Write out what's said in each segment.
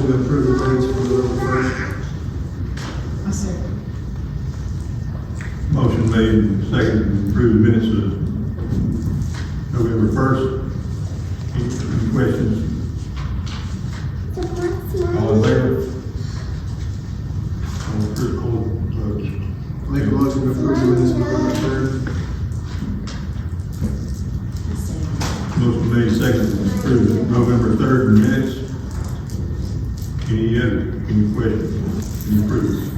motion to approve the minutes for November 1st. I second. Motion made and seconded to approve the minutes of November 1st. Any questions? All in favor? Make a motion to approve the minutes of November 3rd. Motion made and seconded to approve the November 3rd minutes. Any questions? Any approved?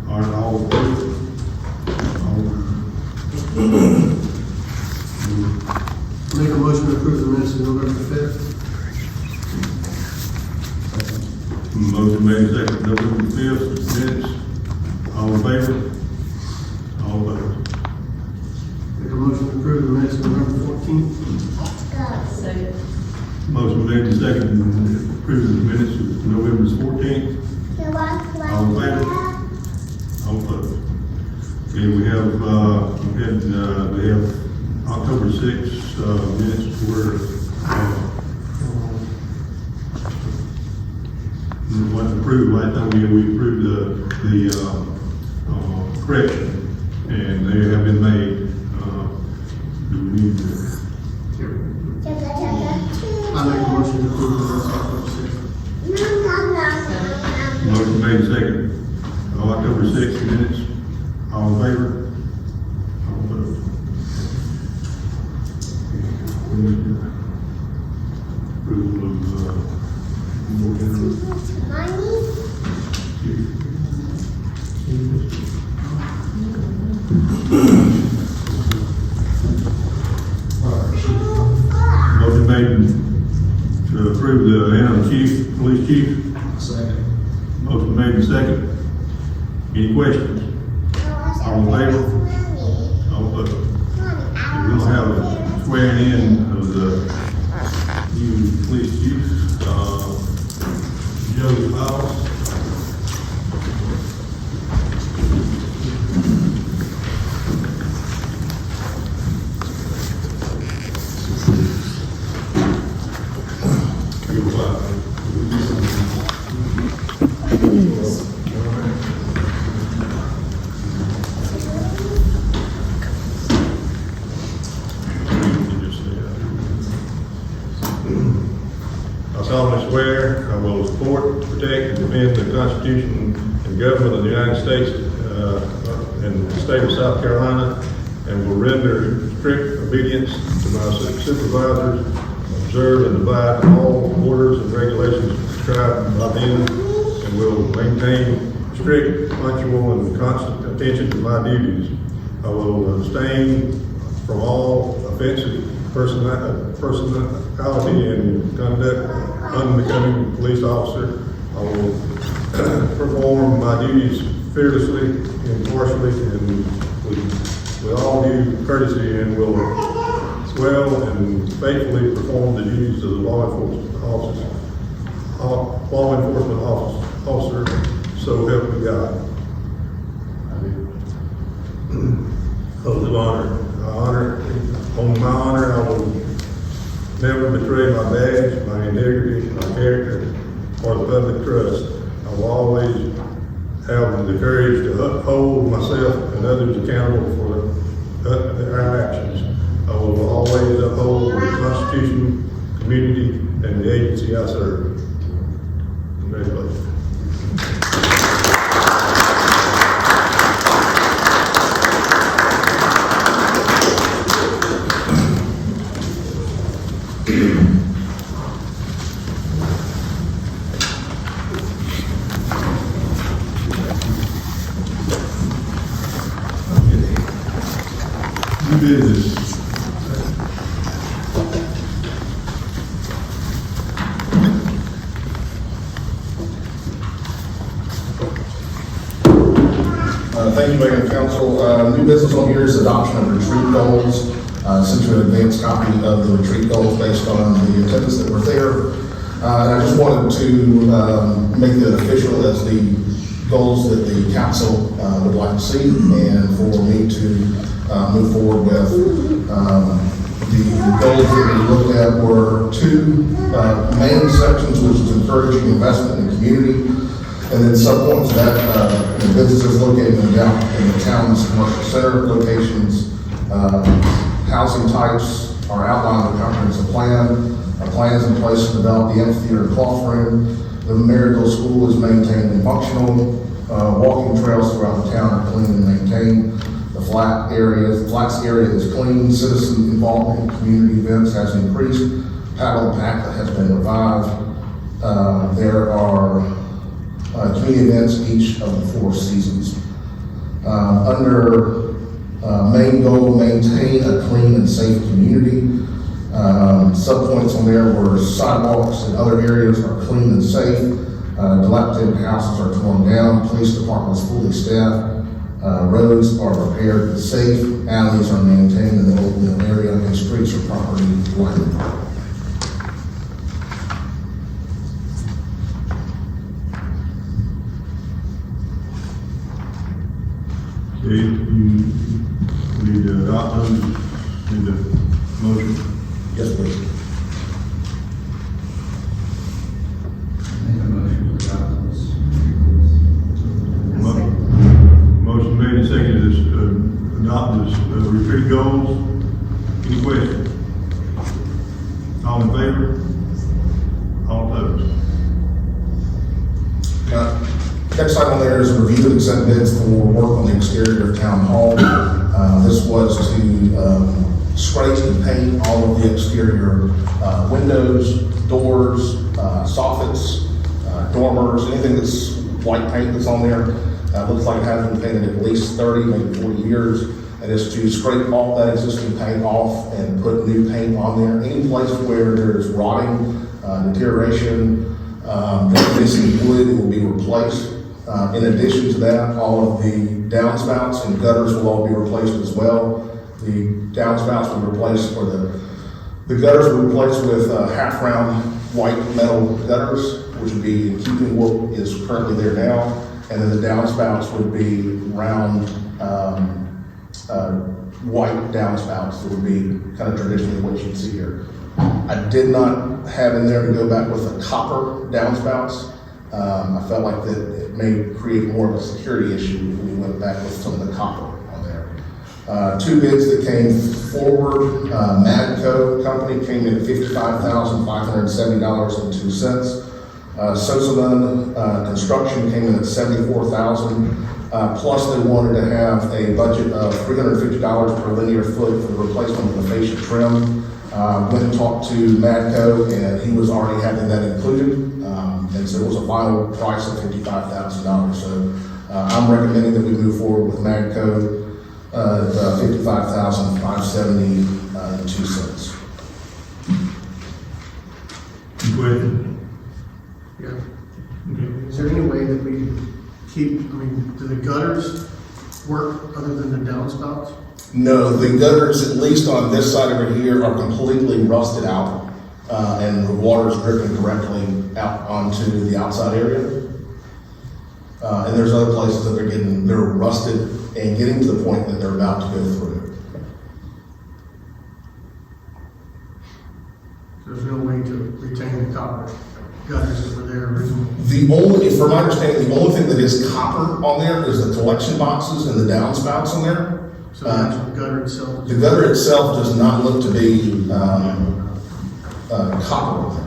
All right, all approved? Make a motion to approve the minutes of November 5th. Motion made and seconded November 5th minutes. All in favor? All opposed? Make a motion to approve the minutes of November 14th. Second. Motion made and seconded to approve the minutes of November 14th. All in favor? All opposed? Okay, we have October 6th minutes were wasn't approved last time we approved the correction, and they have been made. Do we need to? I make a motion to approve the minutes of October 6th. Motion made and seconded. October 6th minutes. All in favor? All opposed? Approval Motion made to approve the interim chief, police chief. Second. Motion made and seconded. Any questions? All in favor? All opposed? We'll have a swearing in of the new police chief, Joe Powell. I solemnly swear I will support, protect, and defend the Constitution and government of the United States and the state of South Carolina, and will render strict obedience to my supervisors, observe and abide by all orders and regulations prescribed by them, and will maintain strict, punctual, and constant attention to my duties. I will abstain from all offensive personality and conduct unbecoming police officer. I will perform my duties fearlessly, impartially, and with all due courtesy, and will well and faithfully perform the duties of the law enforcement officer. So help me God. Oath of honor. On my honor, I will never betray my badge, my integrity, my character, or the public trust. I will always have the courage to uphold myself and others accountable for their actions. I will always uphold the Constitution, community, and the agency I serve. Congratulations. Business. Thank you, Mayor and Council. New business on here is adoption of retreat goals. Sent you an advance copy of the retreat goals based on the attendance that were there. And I just wanted to make it official as the goals that the council would like to see, and for me to move forward with the goals that we looked at were two main sections, which is encouraging investment in the community, and then subpoints that businesses located in the town's commercial center locations, housing types are outlined in the comprehensive plan. A plan is in place to develop the amphitheater and classroom. The Maryville School is maintained and functional. Walking trails throughout the town are clean and maintained. The flats area is clean. Citizen involvement in community events has increased. Paddle and Pacolet has been revived. There are community events each of the 4 seasons. Under main goal, maintain a clean and safe community. Subpoints on there were sidewalks and other areas are clean and safe. Dilapidated houses are torn down. Police department is fully staffed. Roads are repaired and safe. Alleys are maintained in the open area, and streets are properly lighted. Steve, you need to adopt those in the motion. Yes, please. Make a motion to adopt this. Motion made and seconded to adopt this retreat goals. Any questions? All in favor? All opposed? Next item on there is review and accept bids for work on the exterior of Town Hall. This was to scrape and paint all of the exterior windows, doors, soffits, dormers, anything that's white paint that's on there. Looks like it has been painted at least 30, maybe 40 years. And is to scrape all that existing paint off and put new paint on there. Any place where there's rotting, deterioration, there's missing wood, it will be replaced. In addition to that, all of the downspouts and gutters will all be replaced as well. The downspouts will be replaced, or the gutters will be replaced with half-round white metal gutters, which would be in keeping what is currently there now. And then the downspouts would be round white downspouts that would be kind of traditionally what you'd see here. I did not have in there to go back with the copper downspouts. I felt like that it may create more of a security issue if we went back with some of the copper on there. 2 bids that came forward, Madco Company came in at $55,570.02. Sosaman Construction came in at $74,000. Plus they wanted to have a budget of $350 per linear foot for the replacement of the fascia trim. Went and talked to Madco, and he was already having that included. And so it was a final price of $55,000. So I'm recommending that we move forward with Madco at $55,570.02. Any questions? Yeah. Is there any way that we keep, do the gutters work other than the downspouts? No, the gutters, at least on this side over here, are completely rusted out. And the water is dripping directly out onto the outside area. And there's other places that they're rusted and getting to the point that they're about to go through. There's no way to retain the copper gutters that were there originally? From my understanding, the only thing that is copper on there is the collection boxes and the downspouts on there. So the actual gutter itself? The gutter itself does not look to be copper on there.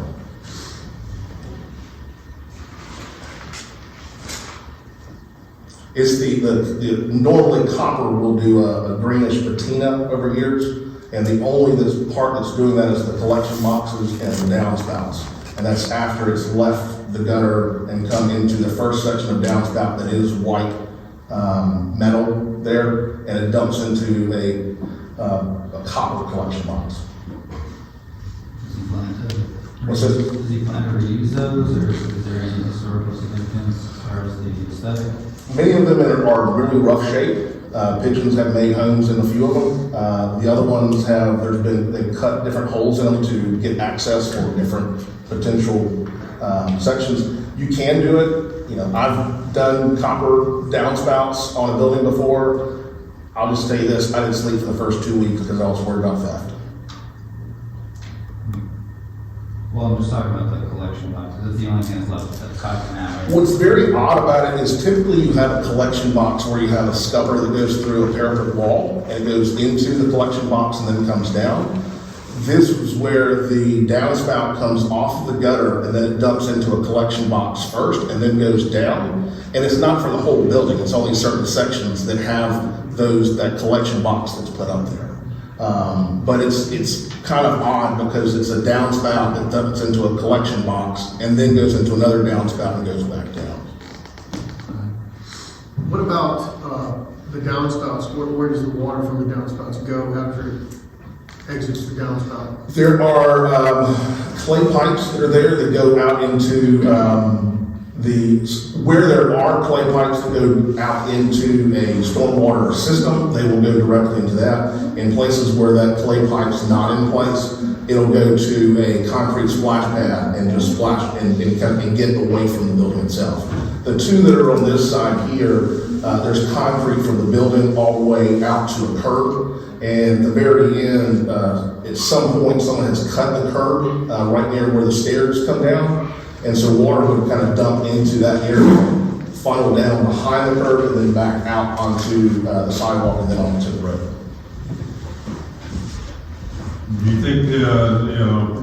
It's the normally copper will do a greenish patina over years, and the only part that's doing that is the collection boxes and the downspouts. And that's after it's left the gutter and come into the first section of downspout that is white metal there, and it dumps into a copper collection box. Does he plan to? What's that? Does he plan to reuse those, or is there any historical significance as far as the aesthetic? Many of them are really rough shape. Pigeons have made homes in a few of them. The other ones they've cut different holes in them to get access for different potential sections. You can do it. I've done copper downspouts on a building before. I'll just say this, I didn't sleep for the first 2 weeks because I was worried about theft. Well, I'm just talking about the collection boxes. That's the only thing that's left that's cut now, right? What's very odd about it is typically you have a collection box where you have a scupper that goes through a parapet wall and it goes into the collection box and then comes down. This is where the downspout comes off the gutter and then it dumps into a collection box first and then goes down. And it's not for the whole building, it's only certain sections that have that collection box that's put up there. But it's kind of odd because it's a downspout that dumps into a collection box and then goes into another downspout and goes back down. What about the downspouts? Where does the water from the downspouts go after it exits the downspout? There are clay pipes that are there that go out into where there are clay pipes that go out into a stormwater system, they will go directly into that. In places where that clay pipe's not in place, it'll go to a concrete splash pad and just splash and get away from the building itself. The two that are on this side here, there's concrete from the building all the way out to a curb. And at the very end, at some point, someone has cut the curb right near where the stairs come down. And so water would kind of dump into that area, funnel down behind the curb, and then back out onto the sidewalk and then onto the road. Do you think,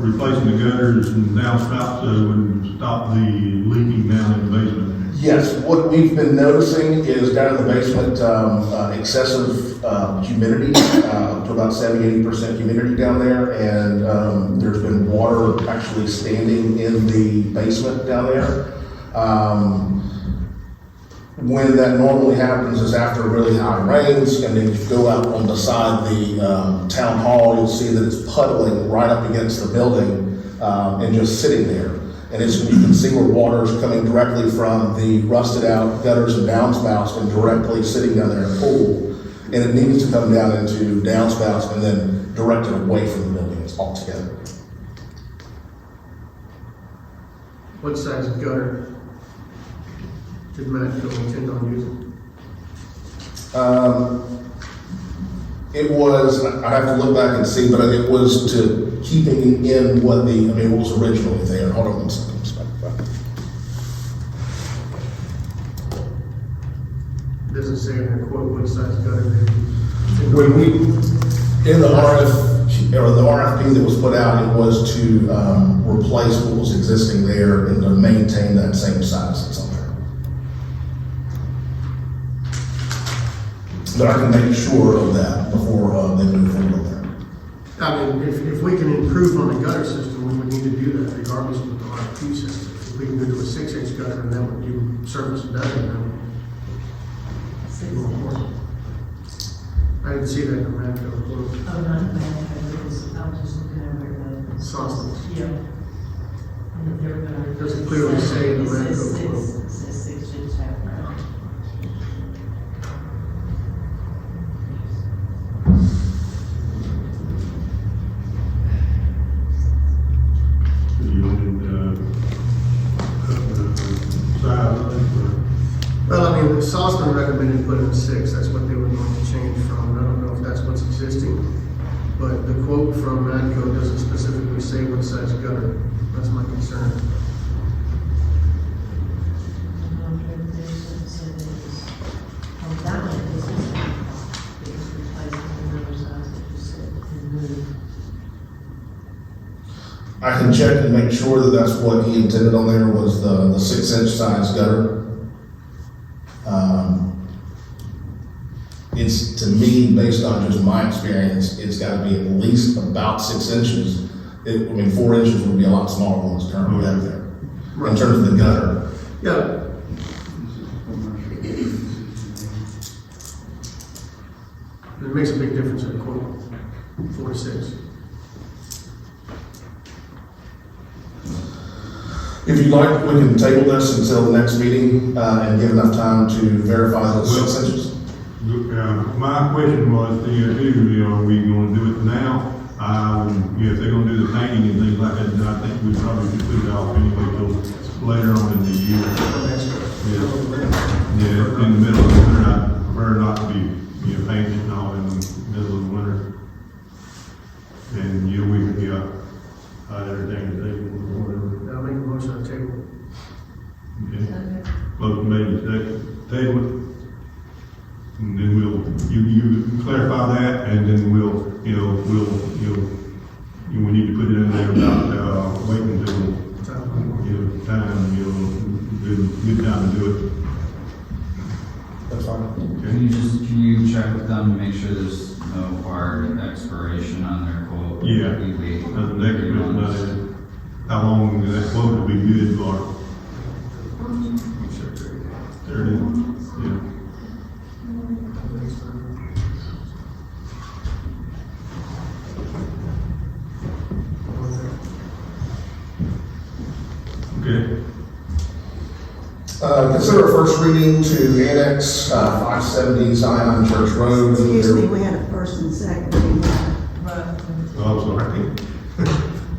replacing the gutters and downspouts would stop the leaking down in the basement? Yes, what we've been noticing is down in the basement, excessive humidity, up to about 70–80% humidity down there, and there's been water actually standing in the basement down there. When that normally happens is after really high rains, and then you go out on the side of the town hall, you'll see that it's puddling right up against the building and just sitting there. And you can see where water is coming directly from the rusted out gutters and downspouts and directly sitting down there in a pool. And it needs to come down into downspouts and then directed away from the buildings altogether. What size gutter did Matt go intend on using? It was, I have to look back and see, but it was to keeping in what was originally there. Hold on one second. Doesn't say in the quote what size gutter they. When in the RFP that was put out, it was to replace what was existing there and to maintain that same size that's on there. But I can make sure of that before they move forward on that. I mean, if we can improve on the gutter system, we would need to do that regardless of the RFP system. If we can go to a 6-inch gutter and that would do service better, then more important. I didn't see that in the Radco quote. Oh, not bad, I was just looking over the. Sausage. Yeah. And if they're gonna. Doesn't clearly say in the It says Radco quote. It says 6 inch half round. You wanted, size of it, Well, I mean, Sosman recommended putting 6, that's what they were going to change from. I don't know if that's what's existing, but the quote from Radco doesn't specifically say what size gutter. That's my concern. On that one, it was replacing the other size that you said and move. I can check and make sure that that's what he intended on there was the 6-inch size gutter. It's, to me, based on just my experience, it's got to be at least about 6 inches. 4 inches would be a lot smaller than what's currently out there. In terms of the gutter. Yeah. It makes a big difference in the quote, 4 to 6. If you'd like, we can table this until the next meeting and give enough time to verify those 6 inches. my question was, are we gonna do it now? If they're gonna do the painting and things like that, then I think we probably should put it off anyway till later on in the year. Yeah, in the middle of the winter, I prefer not to be, painting and all in the middle of the winter. And, Everything is able or whatever. I'll make a motion to table. Okay. Motion made and second, table it. And then you clarify that, and then we need to put it in there about, waiting until, time, good time to do it. That's fine. Can you check with them to make sure there's no hard expiration on their quote? Yeah. We wait The next 3 bit, months. how long that quote will be good for? 30, yeah. Okay. Consider a first reading to Annex 570 Zion Church Road. Excuse me, we had a first and second reading. Oh, I'm sorry.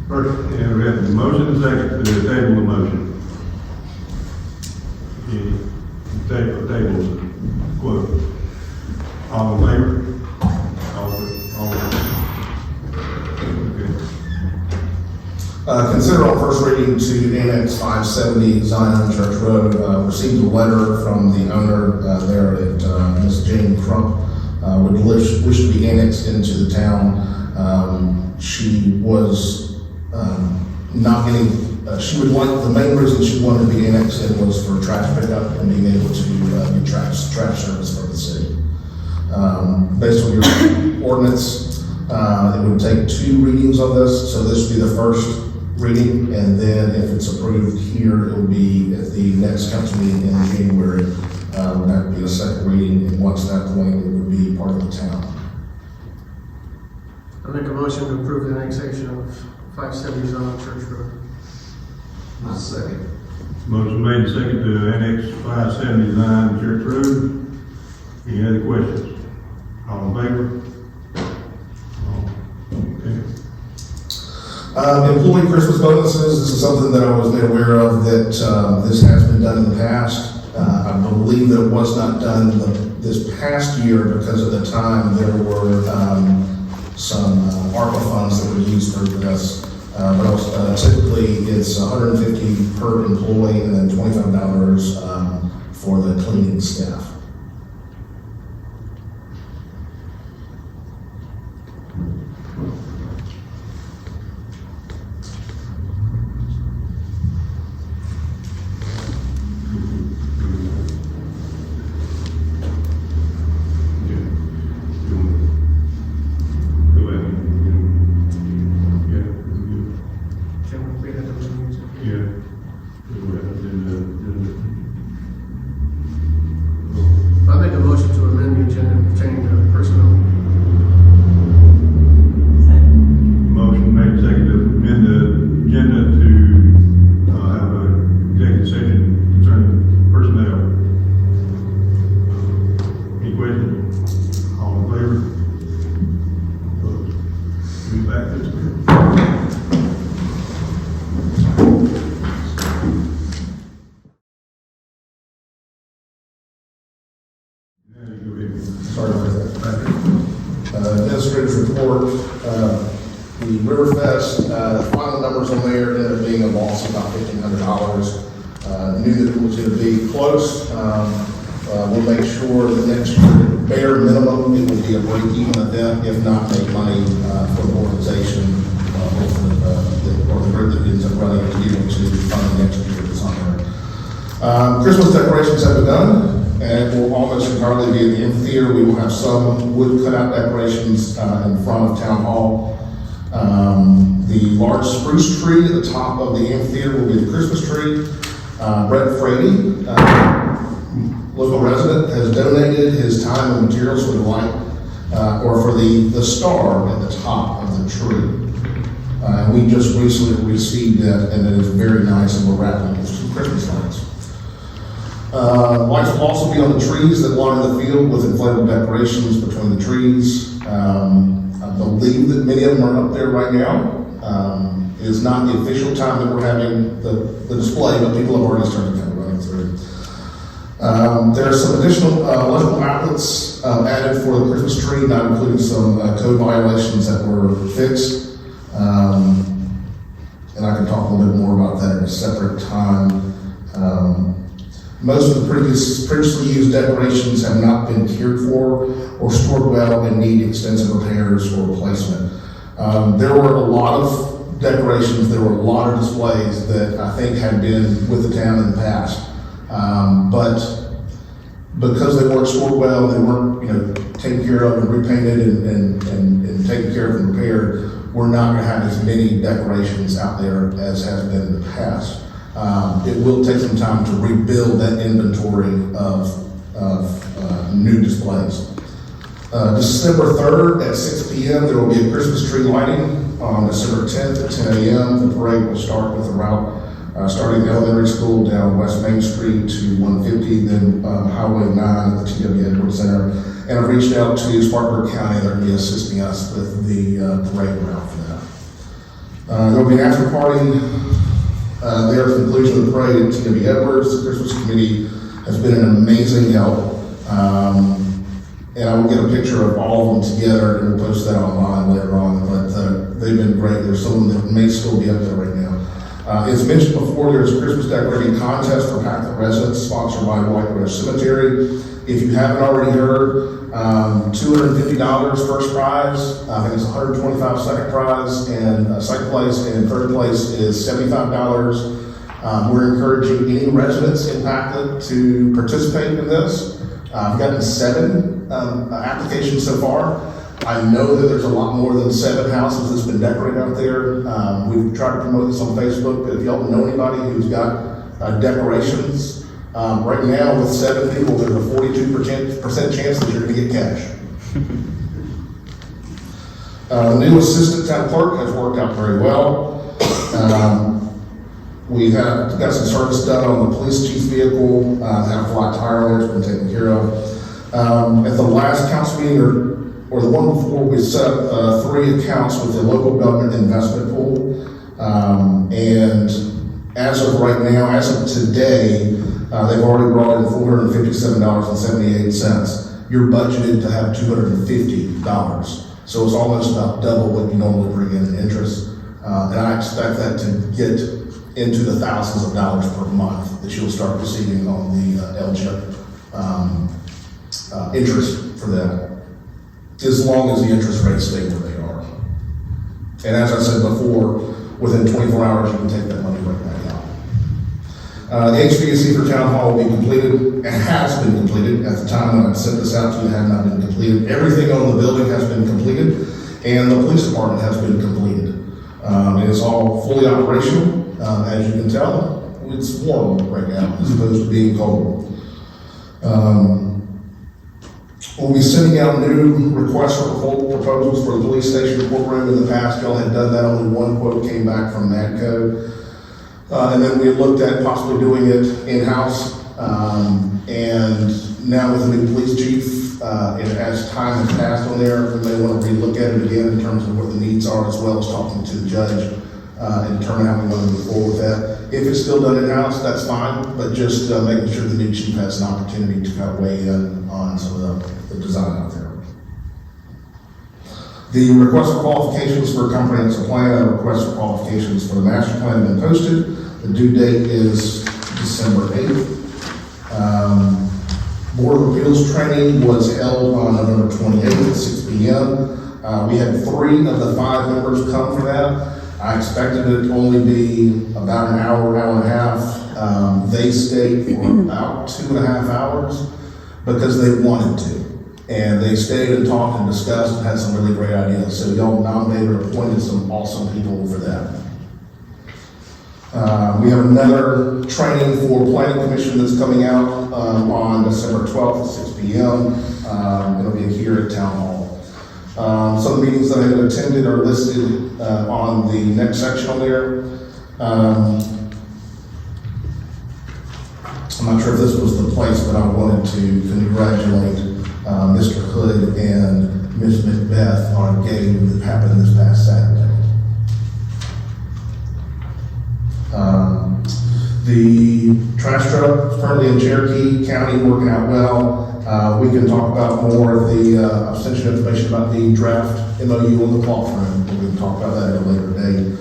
First, yeah, we have the motion and second to table the motion. Table quote. All in favor? All okay. Consider on first reading to Annex 570 Zion Church Road. Received a letter from the owner there at Ms. Jane Crump. Would wish to be annexed into the town. She was not getting, she would like, the main reason she wanted to be annexed in was for trash pickup and being able to get trash service for the city. Based on your ordinance, it would take 2 readings on this, so this would be the first reading, and then if it's approved here, it will be at the next council meeting in January. That would be a second reading, and once at that point, it would be part of the town. I'll make a motion to approve the annexation of 570 Zion Church Road. My second. Motion made and second to annex 570 Zion Church Road. Any other questions? All in favor? Okay. Employee Christmas bonuses, this is something that I was made aware of, that this has been done in the past. I believe that it was not done this past year because at the time there were some ARPA funds that were used for this. But typically it's $150 per employee and then $25 for the cleaning staff. I make a motion to amend the agenda pertaining to personnel. Motion made second to amend the agenda to have a executive session concerning personnel. Any questions? All in favor? Opposed? Move back this way. Now you go ahead. Sorry about that. Administrator's report, the Riverfest, the final numbers on there ended up being a loss of about $1,500. Knew that it was going to be close. We'll make sure that next year, bare minimum, it will be a break even event, if not make money for the organization, or the group that ends up running it to be able to fund next year that's on there. Christmas decorations have been done. And it will almost entirely be in the amphitheater. We will have some wood cutout decorations in front of Town Hall. The large spruce tree at the top of the amphitheater will be the Christmas tree. Brett Frady, local resident, has donated his time and materials for the light, or for the star at the top of the tree. We just recently received that, and it is very nice, and we're wrapping it with some Christmas lights. Lights will also be on the trees that line the field with inflatable decorations between the trees. I believe that many of them are up there right now. It is not the official time that we're having the display, but people have already started kind of running through. There are some additional electrical outlets added for the Christmas tree, not including some code violations that were fixed. can talk a little bit more about that at a separate time. Most of the previously used decorations have not been cared for or stored well and need extensive repairs or replacement. There were a lot of decorations, there were a lot of displays that I think had been with the town in the past. But because they weren't stored well, they weren't, taken care of and repainted and taken care of and repaired, we're not gonna have as many decorations out there as has been in the past. It will take some time to rebuild that inventory of new displays. December 3rd at 6 p.m. there will be a Christmas tree lighting. On December 10th at 10 a.m. the parade will start with a route starting the elementary school down West Main Street to 150, then Highway 9 at the T.W. Edwards Center. And I've reached out to Spartanburg County, they're going to be assisting us with the parade route for that. There will be an after party there at the conclusion of the parade at T.W. Edwards. The Christmas committee has been an amazing help. And I will get a picture of all of them together and we'll post that online later on. But they've been great. There's some that may still be up there right now. As mentioned before, there's a Christmas decorating contest for Pacolet residents sponsored by Rose Cemetary. If you haven't already heard, $250 first prize. I think it's $125 second prize, and second place and third place is $75. We're encouraging any residents in Pacolet to participate in this. I've gotten 7 applications so far. I know that there's a lot more than 7 houses that's been decorated out there. We've tried to promote this on Facebook, but if y'all know anybody who's got decorations, right now with 7 people, there's a 42% chance that you're gonna get cash. The new assistant town clerk has worked out very well. We have got some service done on the police chief's vehicle, have a flat tire on it, it's been taken care of. At the last council meeting, or the one before, we set up 3 accounts with the local government investment pool. And as of right now, as of today, they've already brought in $457.78. You're budgeted to have $250. So it's almost about double what you normally bring in interest. And I expect that to get into the thousands of dollars per month that you'll start receiving on the LGIP interest for that, as long as the interest rates stay where they are. And as I said before, within 24 hours, you can take that money right back out. The HVAC for Town Hall will be completed, and has been completed. At the time when I sent this out to you, it had not been completed. Everything on the building has been completed, and the police department has been completed. It is all fully operational. As you can tell, it's warm right now, as opposed to being cold. We'll be sending out new requests for proposals for the police station courtroom. In the past, y'all had done that. Only one quote came back from Madco. And then we looked at possibly doing it in-house. And now with the new police chief, and as time has passed on there, we may want to relook at it again in terms of what the needs are, as well as talking to the judge and determine how we want to move forward with that. If it's still done in-house, that's fine, but just making sure the new chief has an opportunity to kind of weigh in on some of the design out there. The request for qualifications for a comprehensive plan and request for qualifications for the master plan have been posted. The due date is December 8th. Board of Appeals training was held on November 28th at 6 p.m. We had 3 of the 5 members come for that. I expected it to only be about an hour, hour and a half. They stayed for about 2.5 hours because they wanted to. And they stayed and talked and discussed and had some really great ideas. So y'all nominated or appointed some awesome people for that. We have another training for planning commission that's coming out on December 12th at 6 p.m. It'll be here at Town Hall. Some of the meetings that I have attended are listed on the next section on there. I'm not sure if this was the place, but I wanted to congratulate Mr. Hood and Ms. Macbeth on a game that happened this past Saturday. The trash truck is currently in Cherokee County, working out well. We can talk about more of the, I've sent you information about the draft MOU on the clock room. We can talk about that at a later date.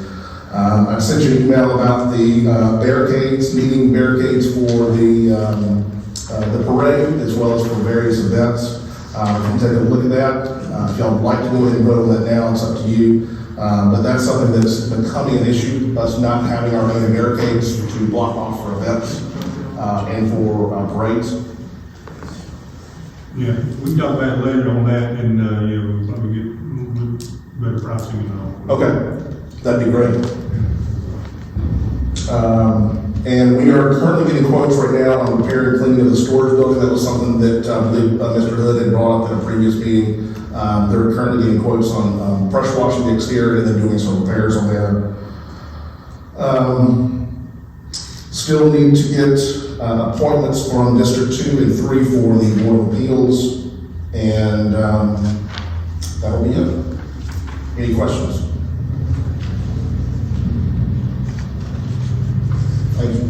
I sent you an email about the barricades, needing barricades for the parade as well as for various events. You can take a look at that. If y'all would like to go ahead and vote on that now, it's up to you. But that's something that's becoming an issue, us not having our own barricades to block off for events and for parades. Yeah, we can talk about it later on that, and, yeah, we'll probably get a little bit better pricing and all. Okay, that'd be great. And we are currently getting quotes right now on repair and cleaning of the storage building. That was something that I believe Mr. Hood had brought up in a previous meeting. They're currently getting quotes on pressure washing the exterior and then doing some repairs on there. Still need to get appointments from District 2 and 3 for the Board of Appeals, and that'll be it. Any questions? Thank you.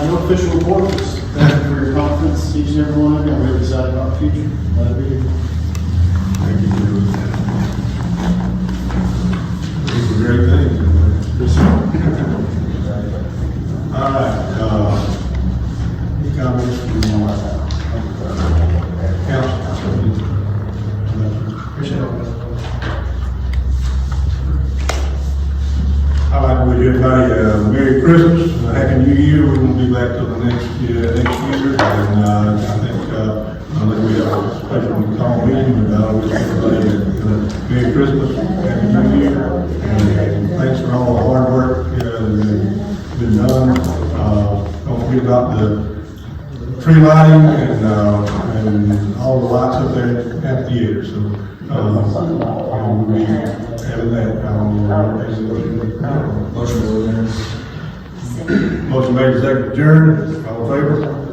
No official reports. Thank you for your confidence, each and every one of you. I'm really excited about the future. Glad to be here. Thank you for doing that. These are great things. All right, any comments from council? Appreciate it. I'd like to wish everybody a Merry Christmas, a Happy New Year. We won't be back till the next year, and I think we have a special call meeting, and wish everybody a Merry Christmas, Happy New Year, and thanks for all the hard work that's been done. Don't forget about the tree lighting and all the lights up there at the theater. So we'll be having that. Motion made, second adjourned. All in favor?